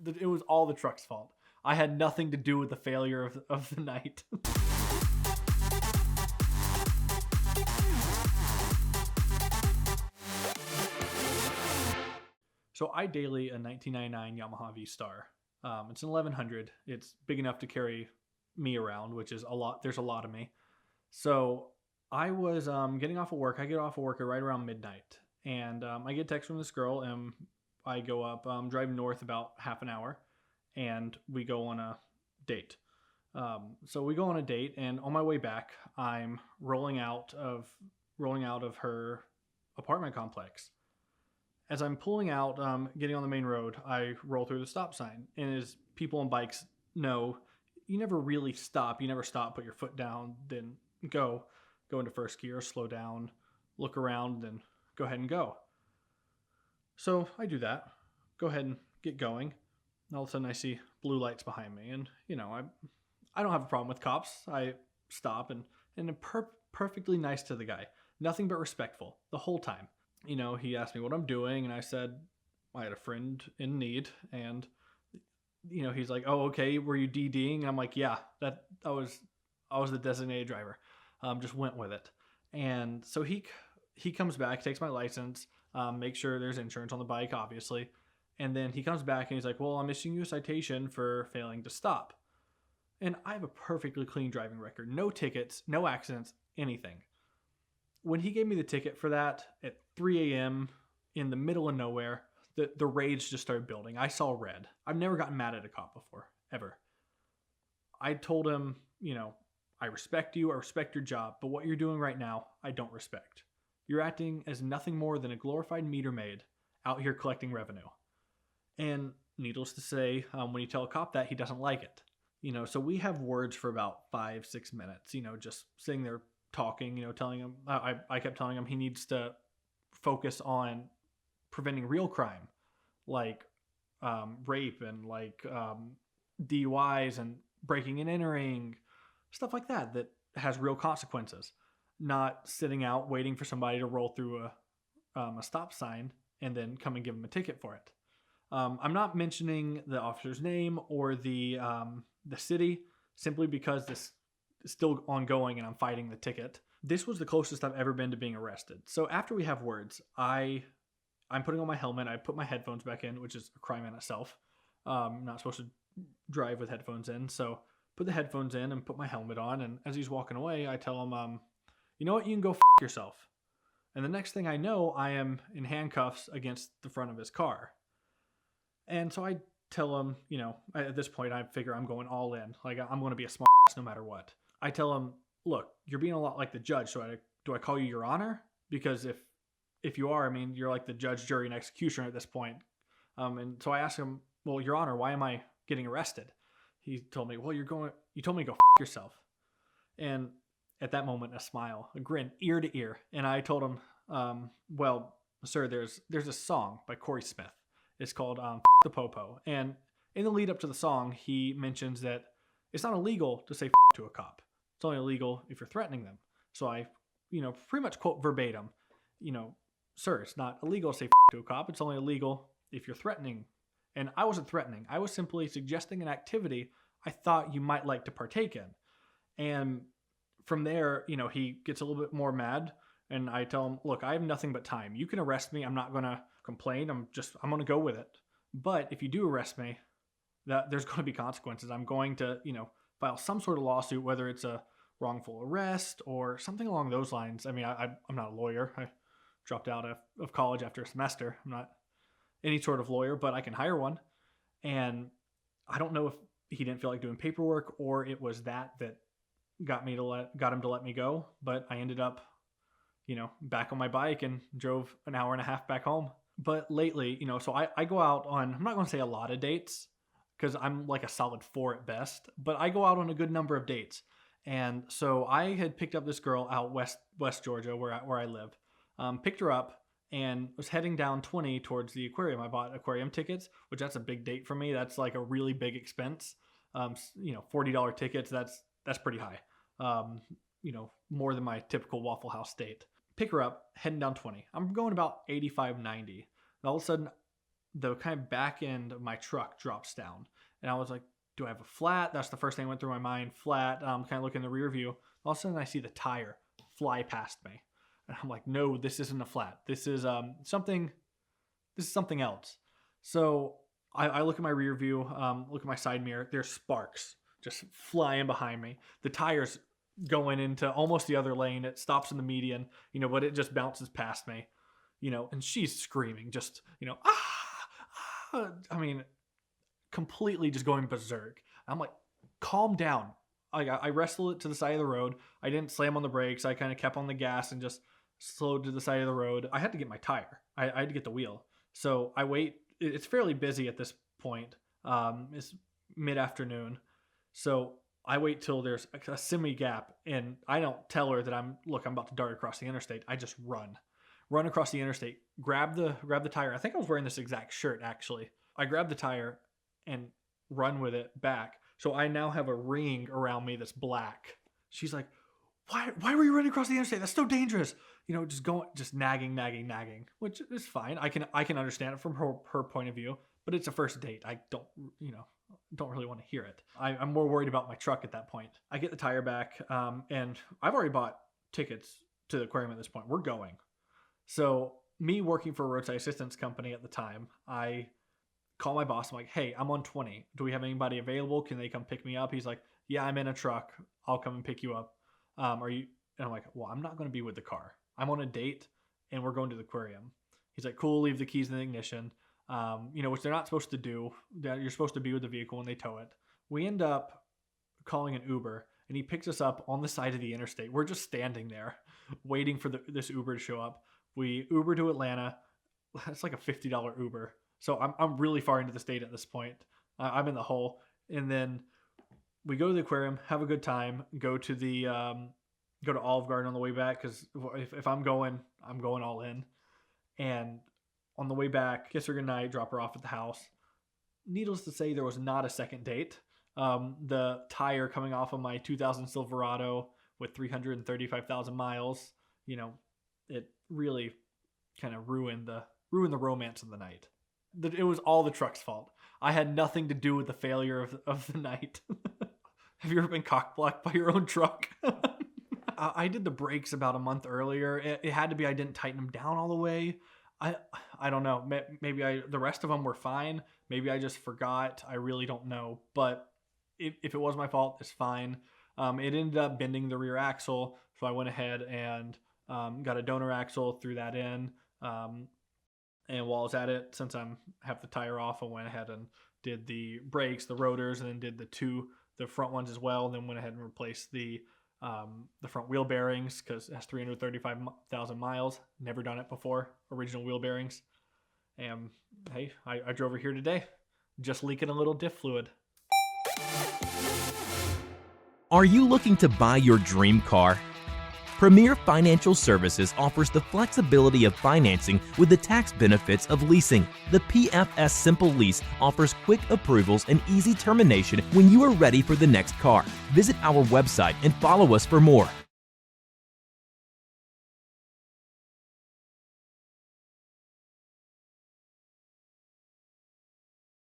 It was all the truck's fault. I had nothing to do with the failure of the night. So I daily a 1999 Yamaha V-Star. It's an 1100. It's big enough to carry me around, which is a lot. There's a lot of me. So I was getting off of work. I get off of work at right around midnight. And I get a text from this girl, and I go up, driving north about half an hour, and we go on a date. So we go on a date, and on my way back, I'm rolling out of her apartment complex. As I'm pulling out, getting on the main road, I roll through the stop sign. And as people on bikes know, you never really stop. You never stop, put your foot down, then go into first gear, slow down, look around, then go ahead and go. So I do that, go ahead and get going. And all of a sudden I see blue lights behind me. And, I don't have a problem with cops. I stop and I'm perfectly nice to the guy. Nothing but respectful the whole time. He asked me what I'm doing, and I said I had a friend in need, and he's like, "Oh, okay, were you DDing?" And I'm like, "Yeah, I was the designated driver. Just went with it." And so he comes back, takes my license, makes sure there's insurance on the bike, obviously, and then he comes back and he's like, "Well, I'm issuing you a citation for failing to stop." And I have a perfectly clean driving record, no tickets, no accidents, anything. When he gave me the ticket for that at 3 a.m. in the middle of nowhere, the rage just started building. I saw red. I've never gotten mad at a cop before, ever. I told him, I respect you, I respect your job, but what you're doing right now, I don't respect. You're acting as nothing more than a glorified meter maid out here collecting revenue. And needless to say, when you tell a cop that, he doesn't like it. So we have words for about 5-6 minutes, just sitting there talking, telling him, I kept telling him he needs to focus on preventing real crime, like rape and like DUIs and breaking and entering, stuff like that has real consequences. Not sitting out waiting for somebody to roll through a stop sign and then come and give him a ticket for it. I'm not mentioning the officer's name or the city, simply because this is still ongoing and I'm fighting the ticket. This was the closest I've ever been to being arrested. So after we have words, I'm putting on my helmet. I put my headphones back in, which is a crime in itself. I'm not supposed to drive with headphones in. So put the headphones in and put my helmet on. And as he's walking away, I tell him, you know what? You can go yourself. And the next thing I know, I am in handcuffs against the front of his car. And so I tell him, at this point, I figure I'm going all in. Like, I'm going to be a smart ass no matter what. I tell him, look, you're being a lot like the judge. So do I call you your honor? Because if you are, you're like the judge, jury, and executioner at this point. And so I asked him, well, your honor, why am I getting arrested? He told me, well, you told me to go yourself. And at that moment, a smile, a grin, ear to ear. And I told him, well, sir, there's a song by Corey Smith. It's called the Popo. And in the lead up to the song, he mentions that it's not illegal to say to a cop. It's only illegal if you're threatening them. So I, pretty much quote verbatim, sir, it's not illegal to say to a cop. It's only illegal if you're threatening. And I wasn't threatening. I was simply suggesting an activity I thought you might like to partake in. And from there, he gets a little bit more mad. And I tell him, look, I have nothing but time. You can arrest me. I'm not going to complain. I'm going to go with it. But if you do arrest me, there's going to be consequences. I'm going to, file some sort of lawsuit, whether it's a wrongful arrest or something along those lines. I'm not a lawyer. I dropped out of college after a semester. I'm not any sort of lawyer, but I can hire one. And I don't know if he didn't feel like doing paperwork or it was that got him to let me go. But I ended up, back on my bike and drove an hour and a half back home. But lately, so I go out on, I'm not going to say a lot of dates because I'm like a solid 4 at best, but I go out on a good number of dates. And so I had picked up this girl out West Georgia where I live, picked her up and was heading down 20 towards the aquarium. I bought aquarium tickets, which that's a big date for me. That's like a really big expense. $40 tickets, that's pretty high. More than my typical Waffle House date. Pick her up, heading down 20. I'm going about 85, 90. And all of a sudden, the kind of back end of my truck drops down. And I was like, do I have a flat? That's the first thing that went through my mind. Flat. Kind of look in the rear view. All of a sudden I see the tire fly past me. And I'm like, no, this isn't a flat. This is something else. So I look at my rear view, look at my side mirror. There's sparks just flying behind me. The tire's going into almost the other lane. It stops in the median, but it just bounces past me, and she's screaming, just, I mean, completely just going berserk. I'm like, calm down. I wrestled it to the side of the road. I didn't slam on the brakes. I kind of kept on the gas and just slowed to the side of the road. I had to get my tire. I had to get the wheel. So I wait. It's fairly busy at this point. It's mid-afternoon. So I wait till there's a semi gap, and I don't tell her that I'm about to dart across the interstate. I just run across the interstate, grab the tire. I think I was wearing this exact shirt, actually. I grab the tire and run with it back. So I now have a ring around me that's black. She's like, why were you running across the interstate? That's so dangerous. Just nagging, which is fine. I can understand it from her point of view, but it's a first date. I don't really want to hear it. I'm more worried about my truck at that point. I get the tire back, and I've already bought tickets to the aquarium at this point. We're going. So me working for a roadside assistance company at the time, I call my boss. I'm like, hey, I'm on 20. Do we have anybody available? Can they come pick me up? He's like, yeah, I'm in a truck. I'll come and pick you up. Are you? And I'm like, well, I'm not going to be with the car. I'm on a date and we're going to the aquarium. He's like, cool, leave the keys in the ignition. Which they're not supposed to do. You're supposed to be with the vehicle when they tow it. We end up calling an Uber, and he picks us up on the side of the interstate. We're just standing there waiting for this Uber to show up. We Uber to Atlanta. It's like a $50 Uber. So I'm really far into the state at this point. I'm in the hole. And then we go to the aquarium, have a good time, go to Olive Garden on the way back, because if I'm going all in. And on the way back, kiss her goodnight, drop her off at the house. Needless to say, there was not a second date. The tire coming off of my 2000 Silverado with 335,000 miles, it really kind of ruined the romance of the night. It was all the truck's fault. I had nothing to do with the failure of the night. Have you ever been cock-blocked by your own truck? I did the brakes about a month earlier. It had to be I didn't tighten them down all the way. I don't know. Maybe the rest of them were fine. Maybe I just forgot. I really don't know. But if it was my fault, it's fine. It ended up bending the rear axle. So I went ahead and got a donor axle, threw that in. And while I was at it, since I have the tire off, I went ahead and did the brakes, the rotors, and then did the front ones as well. And then went ahead and replaced the front wheel bearings, because it has 335,000 miles. Never done it before. Original wheel bearings. And hey, I drove her here today, just leaking a little diff fluid. Are you looking to buy your dream car? Premier Financial Services offers the flexibility of financing with the tax benefits of leasing. The PFS Simple Lease offers quick approvals and easy termination when you are ready for the next car. Visit our website and follow us for more.